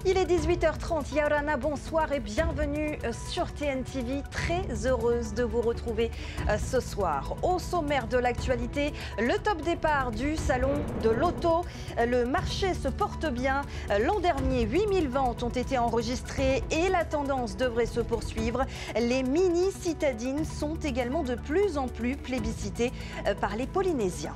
Il est 18h30, Yaorana, bonsoir et bienvenue sur TNTV. Très heureuse de vous retrouver ce soir. Au sommaire de l'actualité, le top départ du salon de l'auto. Le marché se porte bien. L'an dernier, 8000 ventes ont été enregistrées et la tendance devrait se poursuivre. Les mini-citadines sont également de plus en plus plébiscitées par les Polynésiens.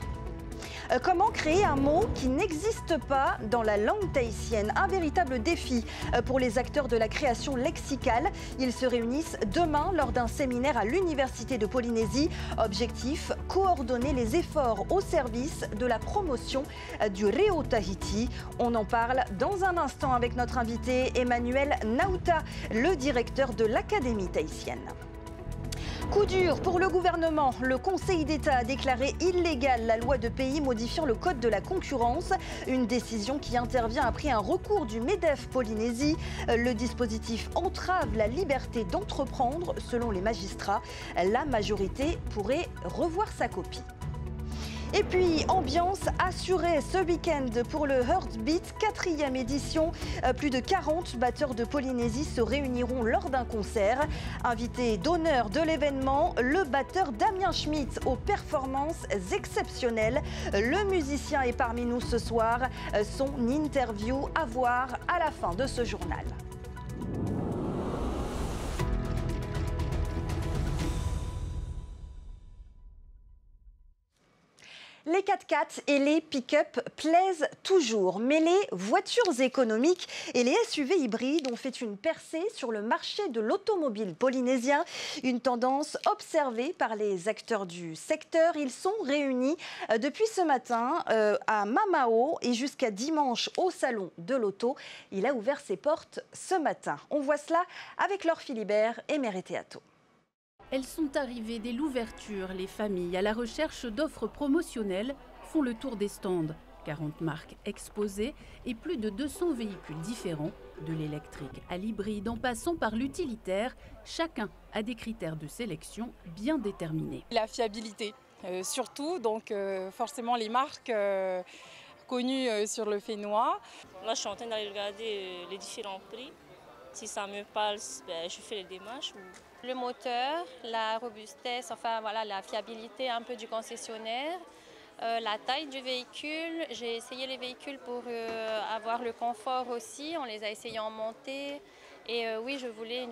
Comment créer un mot qui n'existe pas dans la langue tahitienne? Un véritable défi pour les acteurs de la création lexicale. Ils se réunissent demain lors d'un séminaire à l'Université de Polynésie. Objectif, coordonner les efforts au service de la promotion du Reo Tahiti. On en parle dans un instant avec notre invité Emmanuel Nauta, le directeur de l'Académie tahitienne. Coup dur pour le gouvernement. Le Conseil d'État a déclaré illégale la loi de pays modifiant le code de la concurrence. Une décision qui intervient après un recours du MEDEF Polynésie. Le dispositif entrave la liberté d'entreprendre selon les magistrats. La majorité pourrait revoir sa copie. Et puis, ambiance assurée ce week-end pour le Heartbeat, 4e édition. Plus de 40 batteurs de Polynésie se réuniront lors d'un concert. Invité d'honneur de l'événement, le batteur Damien Schmitt aux performances exceptionnelles. Le musicien est parmi nous ce soir. Son interview à voir à la fin de ce journal. Les 4x4 et les pick-up plaisent toujours, mais les voitures économiques et les SUV hybrides ont fait une percée sur le marché de l'automobile polynésien. Une tendance observée par les acteurs du secteur. Ils sont réunis depuis ce matin à Mamao et jusqu'à dimanche au salon de l'auto. Il a ouvert ses portes ce matin. On voit cela avec Laure Philibert et Mereteato. Elles sont arrivées dès l'ouverture. Les familles à la recherche d'offres promotionnelles font le tour des stands. 40 marques exposées et plus de 200 véhicules différents, de l'électrique à l'hybride en passant par l'utilitaire. Chacun a des critères de sélection bien déterminés. La fiabilité, surtout, donc forcément les marques connues sur le Fénois. Là, je suis en train d'aller regarder les différents prix. Si ça me parle, je fais les démarches. Le moteur, la robustesse, enfin voilà, la fiabilité un peu du concessionnaire, la taille du véhicule. J'ai essayé les véhicules pour avoir le confort aussi. On les a essayés en montée. Et oui, je voulais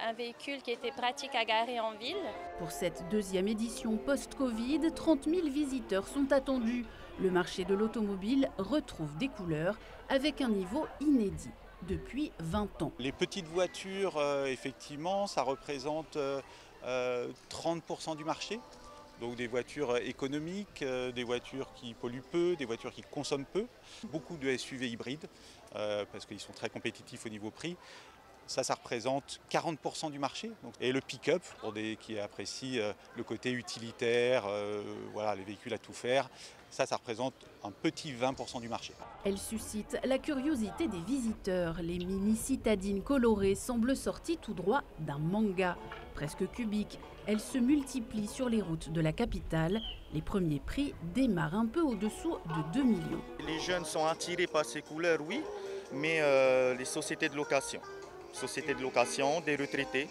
un véhicule qui était pratique à garer en ville. Pour cette 2e édition post-Covid, 30 000 visiteurs sont attendus. Le marché de l'automobile retrouve des couleurs avec un niveau inédit depuis 20 ans. Les petites voitures, effectivement, ça représente 30% du marché. Donc des voitures économiques, des voitures qui polluent peu, des voitures qui consomment peu. Beaucoup de SUV hybrides, parce qu'ils sont très compétitifs au niveau prix. Ça représente 40% du marché. Et le pick-up, pour qui apprécient le côté utilitaire, voilà, les véhicules à tout faire, ça représente un petit 20% du marché. Elle suscite la curiosité des visiteurs. Les mini-citadines colorées semblent sorties tout droit d'un manga. Presque cubiques, elles se multiplient sur les routes de la capitale. Les premiers prix démarrent un peu au-dessous de 2 millions. Les jeunes sont attirés par ces couleurs, oui, mais les sociétés de location, des retraités,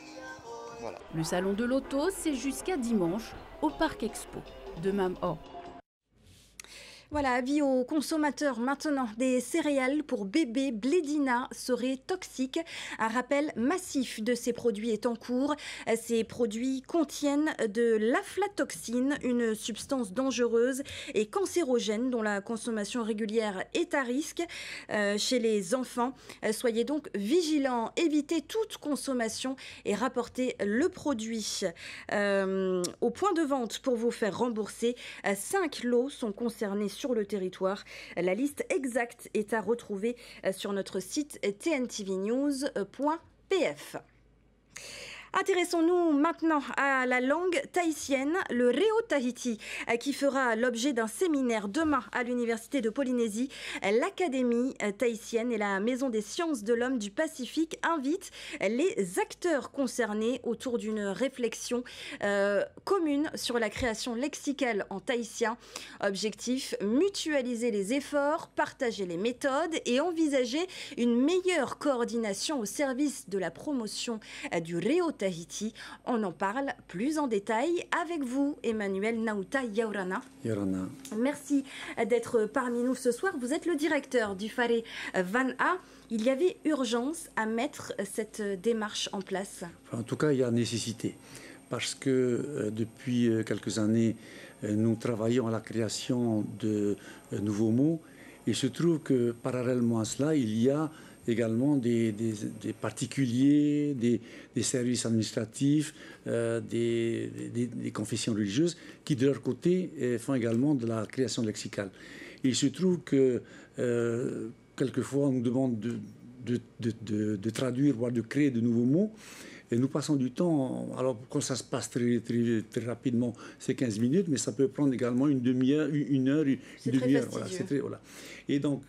voilà. Le salon de l'auto, c'est jusqu'à dimanche au Parc Expo de Mamao. Voilà, avis aux consommateurs maintenant. Des céréales pour bébés Blédina seraient toxiques. Un rappel massif de ces produits est en cours. Ces produits contiennent de l'aflatoxine, une substance dangereuse et cancérogène dont la consommation régulière est à risque chez les enfants. Soyez donc vigilants, évitez toute consommation et rapportez le produit au point de vente pour vous faire rembourser. 5 lots sont concernés sur le territoire. La liste exacte est à retrouver sur notre site tntvnews.pf. Intéressons-nous maintenant à la langue tahitienne, le Reo Tahiti, qui fera l'objet d'un séminaire demain à l'Université de Polynésie. L'Académie tahitienne et la Maison des sciences de l'homme du Pacifique invitent les acteurs concernés autour d'une réflexion commune sur la création lexicale en tahitien. Objectif, mutualiser les efforts, partager les méthodes et envisager une meilleure coordination au service de la promotion du Reo Tahiti. On en parle plus en détail avec vous, Emmanuel Nauta Yaurana. Merci d'être parmi nous ce soir. Vous êtes le directeur du Whare Van'a. Il y avait urgence à mettre cette démarche en place. En tout cas, il y a nécessité. Parce que depuis quelques années, nous travaillons à la création de nouveaux mots. Il se trouve que parallèlement à cela, il y a également des particuliers, des services administratifs, des confessions religieuses qui, de leur côté, font également de la création lexicale. Il se trouve que quelquefois, on nous demande de traduire, voire de créer de nouveaux mots. Et nous passons du temps, alors quand ça se passe très rapidement, c'est 15 minutes, mais ça peut prendre également une demi-heure, une heure, une demi-heure. Voilà. Et donc,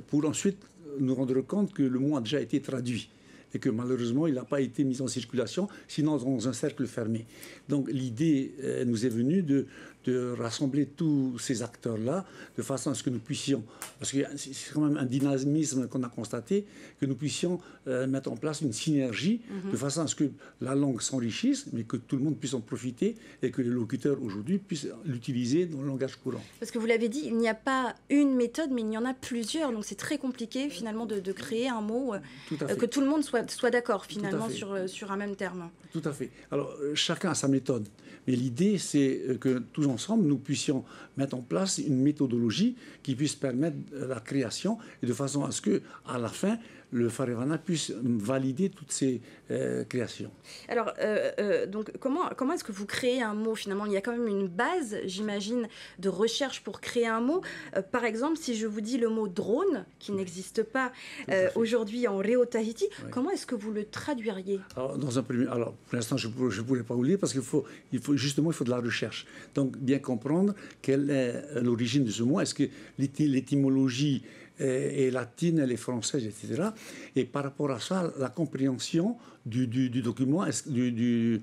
pour ensuite nous rendre compte que le mot a déjà été traduit et que malheureusement, il n'a pas été mis en circulation, sinon dans un cercle fermé. Donc l'idée nous est venue de rassembler tous ces acteurs-là de façon à ce que nous puissions, parce que c'est quand même un dynamisme qu'on a constaté, que nous puissions mettre en place une synergie de façon à ce que la langue s'enrichisse, mais que tout le monde puisse en profiter et que les locuteurs aujourd'hui puissent l'utiliser dans le langage courant. Parce que vous l'avez dit, il n'y a pas une méthode, mais il y en a plusieurs, donc c'est très compliqué finalement de créer un mot que tout le monde soit d'accord finalement sur un même terme. Tout à fait. Alors chacun a sa méthode, mais l'idée c'est que tous ensemble nous puissions mettre en place une méthodologie qui puisse permettre la création et de façon à ce que à la fin le Whare Van'a puisse valider toutes ces créations. Alors, donc, comment est-ce que vous créez un mot finalement? Il y a quand même une base, j'imagine, de recherche pour créer un mot. Par exemple, si je vous dis le mot drone, qui n'existe pas aujourd'hui en Reo Tahiti, comment est-ce que vous le traduiriez? Alors, pour l'instant, je ne pourrais pas vous le dire parce qu'il faut de la recherche. Donc, bien comprendre quelle est l'origine de ce mot. Est-ce que l'étymologie est latine, elle est française, etc. Et par rapport à ça, la compréhension du document, du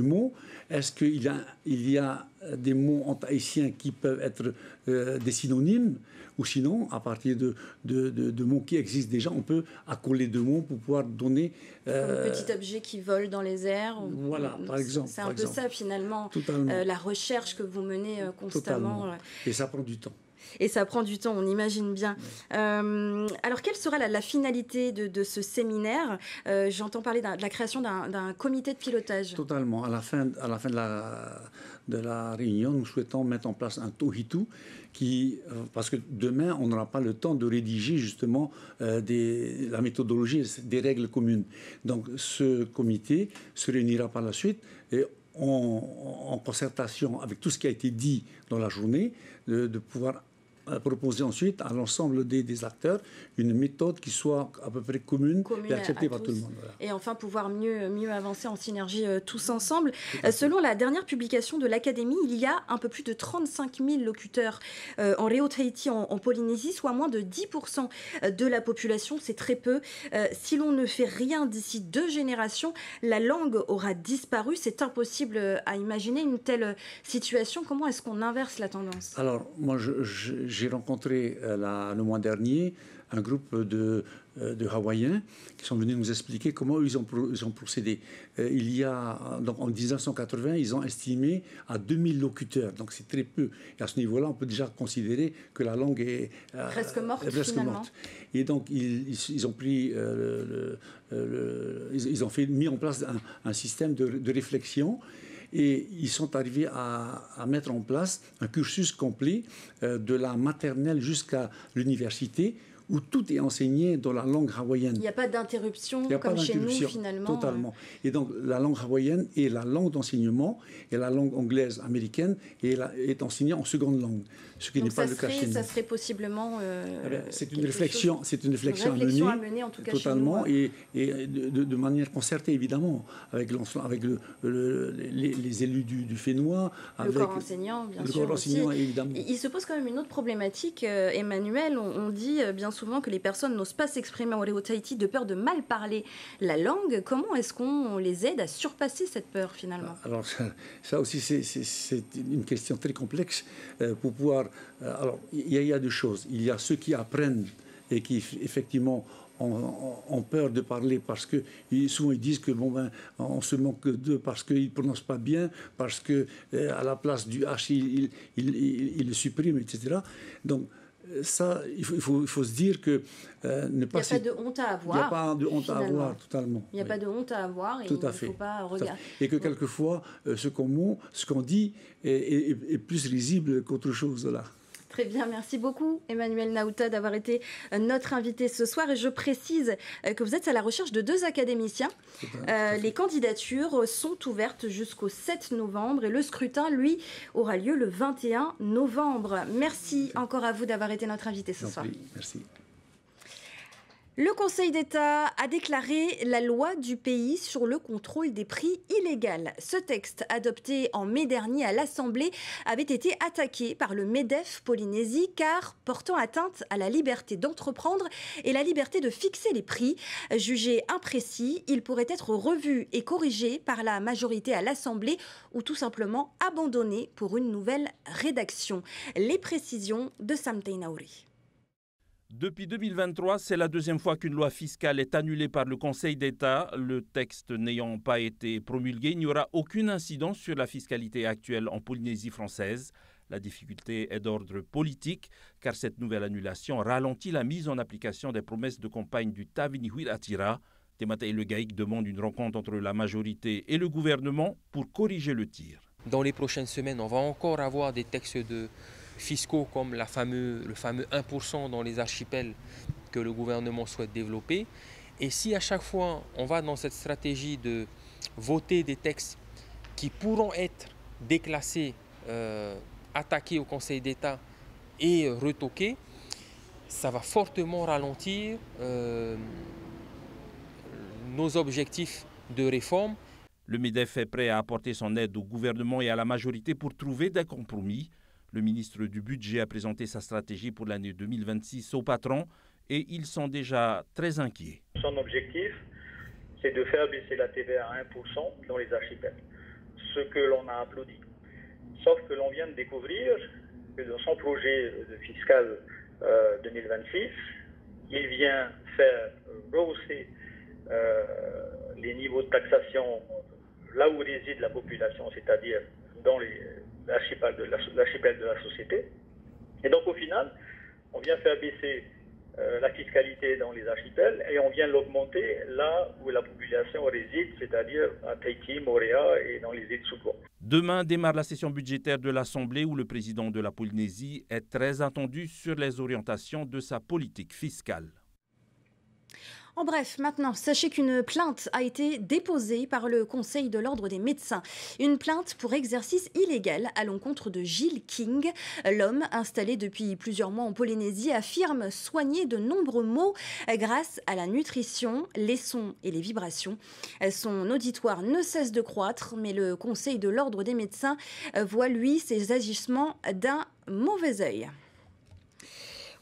mot, est-ce qu'il y a des mots en tahitien qui peuvent être des synonymes, ou sinon, à partir de mots qui existent déjà, on peut accoler deux mots pour pouvoir donner... un petit objet qui vole dans les airs. Voilà, par exemple. C'est un peu ça, finalement, la recherche que vous menez constamment. Totalement. Et ça prend du temps. Et ça prend du temps, on imagine bien. Alors, quelle sera la finalité de ce séminaire? J'entends parler de la création d'un comité de pilotage. Totalement. À la fin de la réunion, nous souhaitons mettre en place un tohitu parce que demain, on n'aura pas le temps de rédiger justement la méthodologie, des règles communes. Donc, ce comité se réunira par la suite et en concertation avec tout ce qui a été dit dans la journée, de pouvoir proposer ensuite à l'ensemble des acteurs une méthode qui soit à peu près commune et acceptée par tout le monde. Voilà. Et enfin pouvoir mieux avancer en synergie tous ensemble. Selon la dernière publication de l'Académie, il y a un peu plus de 35 000 locuteurs en Reo Tahiti en Polynésie, soit moins de 10% de la population. C'est très peu. Si l'on ne fait rien d'ici 2 générations, la langue aura disparu. C'est impossible à imaginer une telle situation. Comment est-ce qu'on inverse la tendance? Alors, moi, j'ai rencontré le mois dernier un groupe de Hawaïens qui sont venus nous expliquer comment ils ont procédé. Donc en 1980, ils ont estimé à 2000 locuteurs. Donc c'est très peu. Et à ce niveau-là, on peut déjà considérer que la langue est presque morte. Et donc ils ont pris, ils ont mis en place un système de réflexion. Et ils sont arrivés à mettre en place un cursus complet de la maternelle jusqu'à l'université où tout est enseigné dans la langue hawaïenne. Il n'y a pas d'interruption comme chez nous, finalement. Totalement. Et donc, la langue hawaïenne est la langue d'enseignement, et la langue anglaise américaine est enseignée en seconde langue, ce qui n'est pas le cas chez nous. Ça serait possiblement... c'est une réflexion à mener, en tout cas totalement, chez nous, et de manière concertée, évidemment, avec les élus du Fénois, avec le corps enseignant, bien sûr. Évidemment. Il se pose quand même une autre problématique, Emmanuel. On dit bien souvent que les personnes n'osent pas s'exprimer en Reo Tahiti de peur de mal parler la langue. Comment est-ce qu'on les aide à surpasser cette peur, finalement? Alors, ça aussi, c'est une question très complexe pour pouvoir... alors, il y a deux choses. Il y a ceux qui apprennent et qui, effectivement, ont peur de parler parce que souvent ils disent que on se moque d'eux parce qu'ils ne prononcent pas bien, parce que à la place du H ils le suppriment, etc. Donc ça, il faut se dire que ne pas... Il n'y a pas de honte à avoir. Il n'y a pas de honte à avoir, totalement. Il n'y a pas de honte à avoir et il ne faut pas regarder. Et que quelquefois, ce qu'on dit est plus risible qu'autre chose là. Très bien, merci beaucoup Emmanuel Naouta d'avoir été notre invité ce soir. Et je précise que vous êtes à la recherche de 2 académiciens. Les candidatures sont ouvertes jusqu'au 7 novembre et le scrutin, lui, aura lieu le 21 novembre. Merci encore à vous d'avoir été notre invité ce soir. Merci. Le Conseil d'État a déclaré la loi du pays sur le contrôle des prix illégal. Ce texte, adopté en mai dernier à l'Assemblée, avait été attaqué par le MEDEF Polynésie car portant atteinte à la liberté d'entreprendre et la liberté de fixer les prix. Jugé imprécis, il pourrait être revu et corrigé par la majorité à l'Assemblée ou tout simplement abandonné pour une nouvelle rédaction. Les précisions de Sam Teinauri. Depuis 2023, c'est la deuxième fois qu'une loi fiscale est annulée par le Conseil d'État. Le texte n'ayant pas été promulgué, il n'y aura aucune incidence sur la fiscalité actuelle en Polynésie française. La difficulté est d'ordre politique, car cette nouvelle annulation ralentit la mise en application des promesses de campagne du Tavinihuit Atira. Temata et le GAIC demandent une rencontre entre la majorité et le gouvernement pour corriger le tir. Dans les prochaines semaines, on va encore avoir des textes fiscaux comme le fameux 1% dans les archipels que le gouvernement souhaite développer. Et si à chaque fois on va dans cette stratégie de voter des textes qui pourront être déclassés, attaqués au Conseil d'État et retoqués, ça va fortement ralentir nos objectifs de réforme. Le MEDEF est prêt à apporter son aide au gouvernement et à la majorité pour trouver des compromis. Le ministre du Budget a présenté sa stratégie pour l'année 2026 aux patrons et ils sont déjà très inquiets. Son objectif, c'est de faire baisser la TVA à 1% dans les archipels, ce que l'on a applaudi. Sauf que l'on vient de découvrir que dans son projet fiscal 2026, il vient faire rehausser les niveaux de taxation là où réside la population, c'est-à-dire dans l'archipel de la société. Et donc au final, on vient faire baisser la fiscalité dans les archipels et on vient l'augmenter là où la population réside, c'est-à-dire à Tahiti, Moorea et dans les îles Sudouan. Demain démarre la session budgétaire de l'Assemblée où le président de la Polynésie est très attendu sur les orientations de sa politique fiscale. En bref, maintenant, sachez qu'une plainte a été déposée par le Conseil de l'Ordre des médecins. Une plainte pour exercice illégal à l'encontre de Gilles King. L'homme, installé depuis plusieurs mois en Polynésie, affirme soigner de nombreux maux grâce à la nutrition, les sons et les vibrations. Son auditoire ne cesse de croître, mais le Conseil de l'Ordre des médecins voit, lui, ses agissements d'un mauvais œil.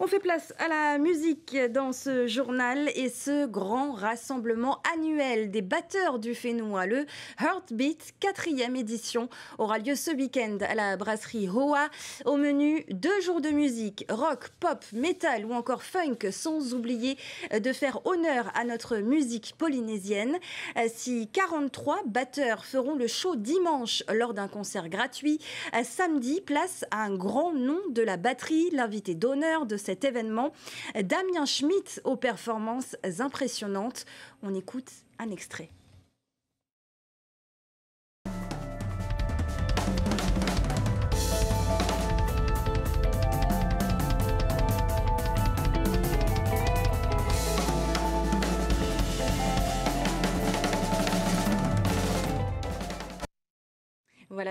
On fait place à la musique dans ce journal et ce grand rassemblement annuel des batteurs du Fénois, le Heartbeat 4e édition, aura lieu ce week-end à la brasserie Hoa. Au menu, 2 jours de musique, rock, pop, métal ou encore funk, sans oublier de faire honneur à notre musique polynésienne. Si 43 batteurs feront le show dimanche lors d'un concert gratuit, samedi, place à un grand nom de la batterie, l'invité d'honneur de cet événement, Damien Schmitt aux performances impressionnantes. On écoute un extrait.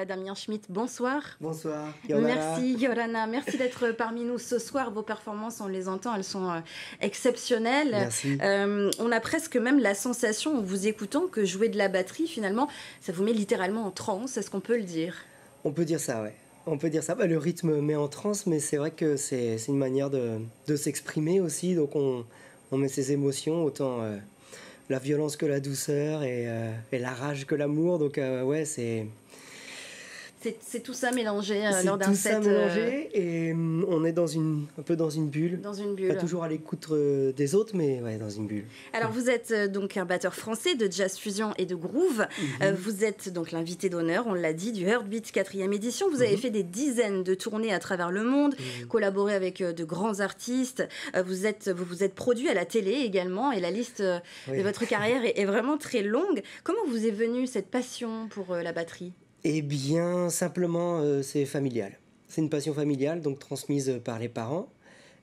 là. Damien Schmitt, bonsoir. Bonsoir. Merci Yorana, merci d'être parmi nous ce soir. Vos performances, on les entend, elles sont exceptionnelles. Merci. On a presque même la sensation, en vous écoutant, que jouer de la batterie, finalement, ça vous met littéralement en transe. Est-ce qu'on peut le dire? On peut dire ça, ouais. On peut dire ça. Le rythme met en transe, mais c'est vrai que c'est une manière de s'exprimer aussi. Donc on met ses émotions, autant la violence que la douceur et la rage que l'amour. Donc ouais, c'est tout ça mélangé lors d'un set. C'est tout ça mélangé et on est un peu dans une bulle. Dans une bulle. Pas toujours à l'écoute des autres, mais ouais, dans une bulle. Alors vous êtes donc un batteur français de jazz fusion et de groove. Vous êtes donc l'invité d'honneur, on l'a dit, du Heartbeat 4e édition. Vous avez fait des dizaines de tournées à travers le monde, collaboré avec de grands artistes. Vous vous êtes produit à la télé également et la liste de votre carrière est vraiment très longue. Comment vous est venue cette passion pour la batterie ? Eh bien, simplement, c'est familial. C'est une passion familiale, donc transmise par les parents.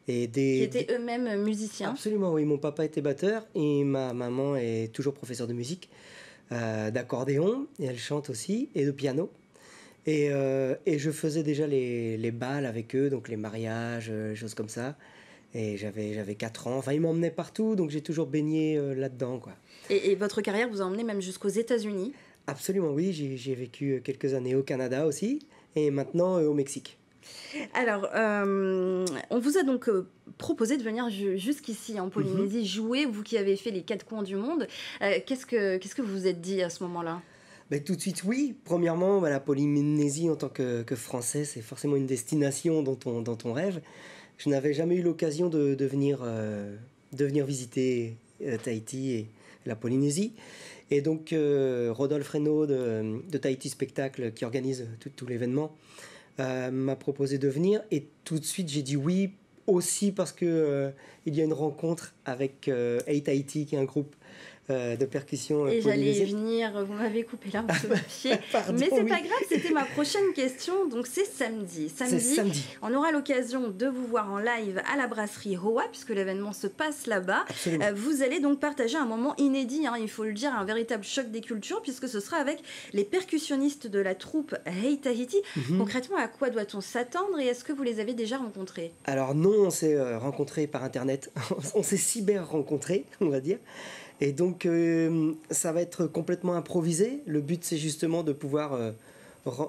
Qui étaient eux-mêmes musiciens. Absolument, oui. Mon papa était batteur et ma maman est toujours professeure de musique, d'accordéon, et elle chante aussi, et de piano. Et je faisais déjà les bals avec eux, donc les mariages, choses comme ça. Et j'avais 4 ans. Enfin, ils m'emmenaient partout, donc j'ai toujours baigné là-dedans, quoi. Et votre carrière vous a emmené même jusqu'aux États-Unis ? Absolument, oui. J'ai vécu quelques années au Canada aussi, et maintenant au Mexique. Alors, on vous a donc proposé de venir jusqu'ici en Polynésie jouer, vous qui avez fait les 4 coins du monde. Qu'est-ce que vous vous êtes dit à ce moment-là ? Tout de suite, oui. Premièrement, la Polynésie en tant que Français, c'est forcément une destination dont on rêve. Je n'avais jamais eu l'occasion de venir visiter Tahiti et la Polynésie. Et donc, Rodolphe Reynaud de Tahiti Spectacle, qui organise tout l'événement, m'a proposé de venir. Et tout de suite, j'ai dit oui, aussi parce qu'il y a une rencontre avec Hey Tahiti, qui est un groupe de percussion et polynésienne. j'allais venir, vous m'avez coupé l'arbre sous le pied. Mais c'est pas grave, c'était ma prochaine question. Donc c'est samedi. Samedi. On aura l'occasion de vous voir en live à la brasserie Hoa, puisque l'événement se passe là-bas. Vous allez donc partager un moment inédit, il faut le dire, un véritable choc des cultures, puisque ce sera avec les percussionnistes de la troupe Hey Tahiti. Concrètement, à quoi doit-on s'attendre et est-ce que vous les avez déjà rencontrés ? Alors non, on s'est rencontrés par Internet. On s'est cyber-rencontrés, on va dire. Et donc, ça va être complètement improvisé. Le but, c'est justement de pouvoir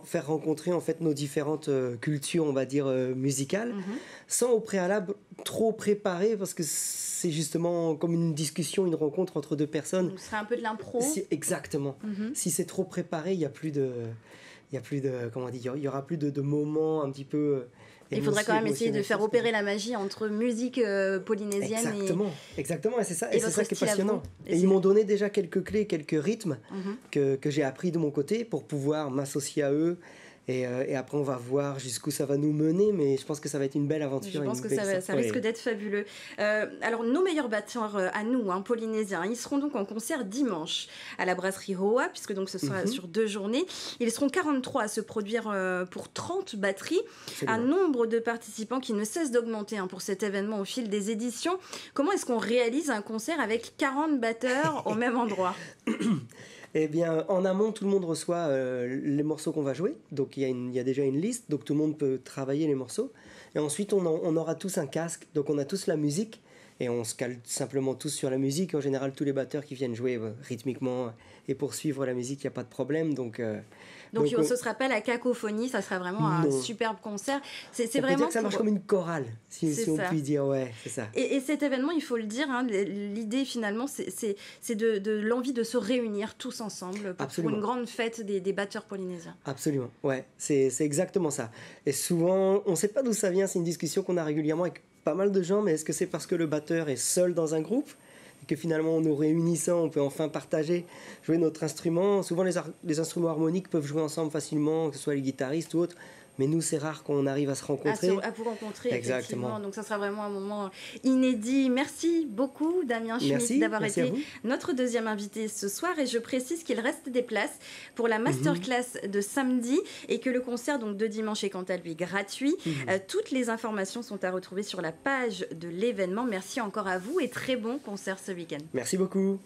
faire rencontrer en fait nos différentes cultures, on va dire, musicales, sans au préalable trop préparer, parce que c'est justement comme une discussion, une rencontre entre deux personnes. Ce sera un peu de l'impro. Exactement. Si c'est trop préparé, il y aura plus de moments un petit peu... Il faudra quand même essayer de faire opérer la magie entre musique polynésienne Exactement, et c'est ça, et c'est ça qui est passionnant. Et ils m'ont donné déjà quelques clés, quelques rythmes que j'ai appris de mon côté pour pouvoir m'associer à eux. Et après, on va voir jusqu'où ça va nous mener, mais je pense que ça va être une belle aventure. Je pense que ça risque d'être fabuleux. Alors, nos meilleurs batteurs à nous, polynésiens, ils seront donc en concert dimanche à la brasserie Hoa, puisque donc ce sera sur 2 journées. Ils seront 43 à se produire pour 30 batteries. Un nombre de participants qui ne cesse d'augmenter pour cet événement au fil des éditions. Comment est-ce qu'on réalise un concert avec 40 batteurs au même endroit ? Eh bien, en amont, tout le monde reçoit les morceaux qu'on va jouer. Donc, il y a déjà une liste. Donc, tout le monde peut travailler les morceaux. Et ensuite, on aura tous un casque. Donc, on a tous la musique. Et on se cale simplement tous sur la musique. En général, tous les batteurs qui viennent jouer rythmiquement et poursuivre la musique, il n'y a pas de problème. Donc ce ne sera pas la cacophonie, ça sera vraiment un superbe concert. On peut dire que ça marche comme une chorale, si on peut dire, ouais, c'est ça. Et cet événement, il faut le dire, l'idée finalement, c'est de l'envie de se réunir tous ensemble pour une grande fête des batteurs polynésiens. Absolument, ouais, c'est exactement ça. Et souvent, on ne sait pas d'où ça vient, c'est une discussion qu'on a régulièrement avec pas mal de gens, mais est-ce que c'est parce que le batteur est seul dans un groupe ? Que finalement en nous réunissant, on peut enfin partager, jouer notre instrument. Souvent les instruments harmoniques peuvent jouer ensemble facilement, que ce soit les guitaristes ou autres. Mais nous, c'est rare qu'on arrive à se rencontrer. À vous rencontrer, effectivement. Donc, ça sera vraiment un moment inédit. Merci beaucoup, Damien Schmitt, d'avoir été notre deuxième invité ce soir. Et je précise qu'il reste des places pour la masterclass de samedi et que le concert donc, de dimanche est quant à lui gratuit. Toutes les informations sont à retrouver sur la page de l'événement. Merci encore à vous et très bon concert ce week-end. Merci beaucoup.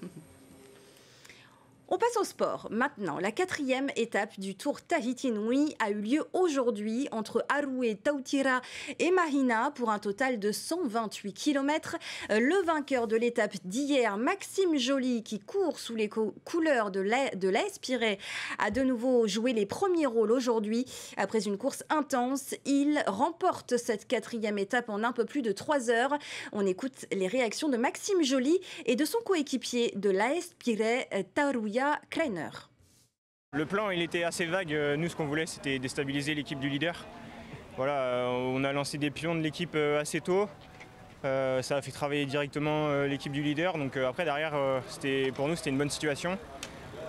On passe au sport. Maintenant, la 4e étape du Tour Tahiti Nui a eu lieu aujourd'hui entre Aroué, Tautira et Mahina pour un total de 128 km. Le vainqueur de l'étape d'hier, Maxime Joly, qui court sous les couleurs de l'AS Pirée, a de nouveau joué les premiers rôles aujourd'hui. Après une course intense, il remporte cette 4e étape en un peu plus de 3 heures. On écoute les réactions de Maxime Joly et de son coéquipier de l'AS Pirée, Taruya Kreiner. Le plan, il était assez vague. Nous, ce qu'on voulait, c'était déstabiliser l'équipe du leader. Voilà, on a lancé des pions de l'équipe assez tôt. Ça a fait travailler directement l'équipe du leader. Donc après, derrière, pour nous, c'était une bonne situation.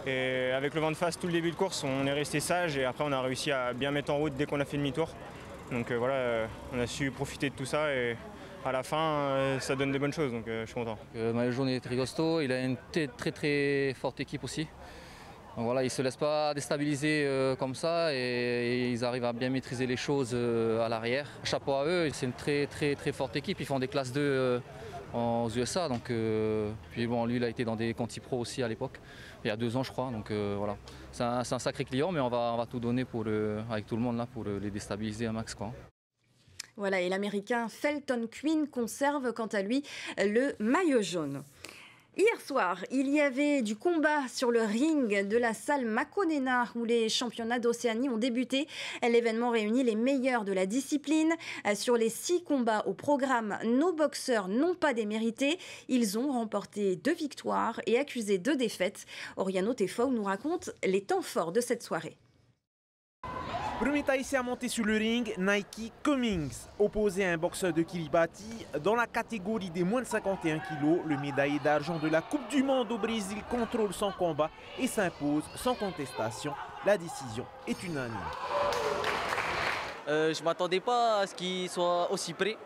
Et avec le vent de face, tout le début de course, on est resté sage. Et après, on a réussi à bien mettre en route dès qu'on a fait demi-tour. Donc voilà, on a su profiter de tout ça. Et à la fin, ça donne des bonnes choses, donc je suis content. Maël Jaune est très costaud, il a une très forte équipe aussi. Donc voilà, ils ne se laissent pas déstabiliser comme ça et ils arrivent à bien maîtriser les choses à l'arrière. Chapeau à eux, c'est une très forte équipe, ils font des classes 2 aux USA. Donc, puis bon, lui il a été dans des Conti Pro aussi à l'époque, il y a 2 ans je crois. Donc voilà, c'est un sacré client, mais on va tout donner avec tout le monde là pour les déstabiliser un max, quoi. Voilà, et l'Américain Felton Quinn conserve quant à lui le maillot jaune. Hier soir, il y avait du combat sur le ring de la salle Makonena où les championnats d'Océanie ont débuté. L'événement réunit les meilleurs de la discipline. Sur les 6 combats au programme, nos boxeurs n'ont pas démérité. Ils ont remporté 2 victoires et accusé 2 défaites. Oriano Tefou nous raconte les temps forts de cette soirée. Premier Tahitien à monter sur le ring, Nike Cummings, opposé à un boxeur de Kiribati. Dans la catégorie des moins de 51 kg, le médaillé d'argent de la Coupe du Monde au Brésil contrôle son combat et s'impose sans contestation. La décision est unanime. Je ne m'attendais pas à ce qu'il soit aussi près.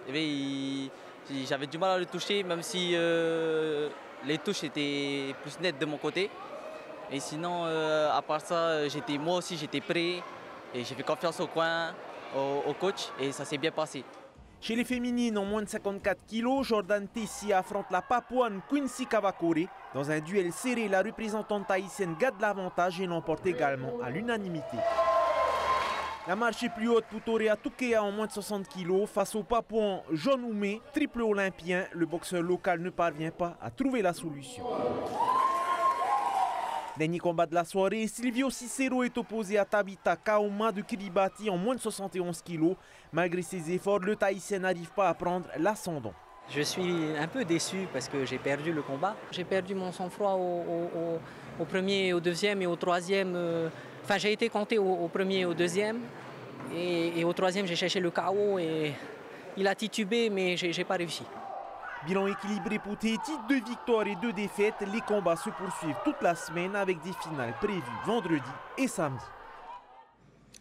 J'avais du mal à le toucher, même si les touches étaient plus nettes de mon côté. Et sinon, à part ça, moi aussi j'étais prêt. Et j'ai fait confiance au coin, au coach, et ça s'est bien passé. Chez les féminines en moins de 54 kg, Jordan Tessie affronte la Papouane Quincy Kavakore. Dans un duel serré, la représentante tahitienne garde l'avantage et l'emporte également à l'unanimité. La marche est plus haute pour Torea Tukea en moins de 60 kg. Face au Papouan John Oumé, triple olympien, le boxeur local ne parvient pas à trouver la solution. Dernier combat de la soirée, Silvio Cicero est opposé à Tabitha Kaoma de Kiribati en moins de 71 kg. Malgré ses efforts, le Tahitien n'arrive pas à prendre l'ascendant. Je suis un peu déçu parce que j'ai perdu le combat. J'ai perdu mon sang-froid au premier, au deuxième et au troisième. Enfin, j'ai été compté au premier et au deuxième. Et au troisième, j'ai cherché le KO et il a titubé, mais j'ai pas réussi. Bilan équilibré pour Tahiti, 2 victoires et 2 défaites. Les combats se poursuivent toute la semaine avec des finales prévues vendredi et samedi.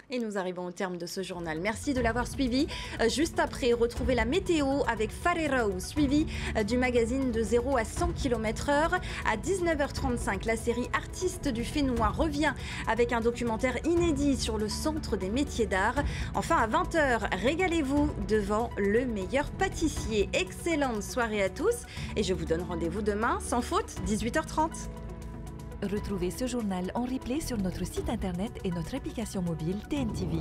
Et nous arrivons au terme de ce journal. Merci de l'avoir suivi. Juste après, retrouvez la météo avec Farerao, suivi du magazine de 0 à 100 km/h. À 19h35, la série Artistes du Fénois revient avec un documentaire inédit sur le centre des métiers d'art. Enfin, à 20h, régalez-vous devant le meilleur pâtissier. Excellente soirée à tous et je vous donne rendez-vous demain, sans faute, 18h30. Retrouvez ce journal en replay sur notre site internet et notre application mobile TNTV.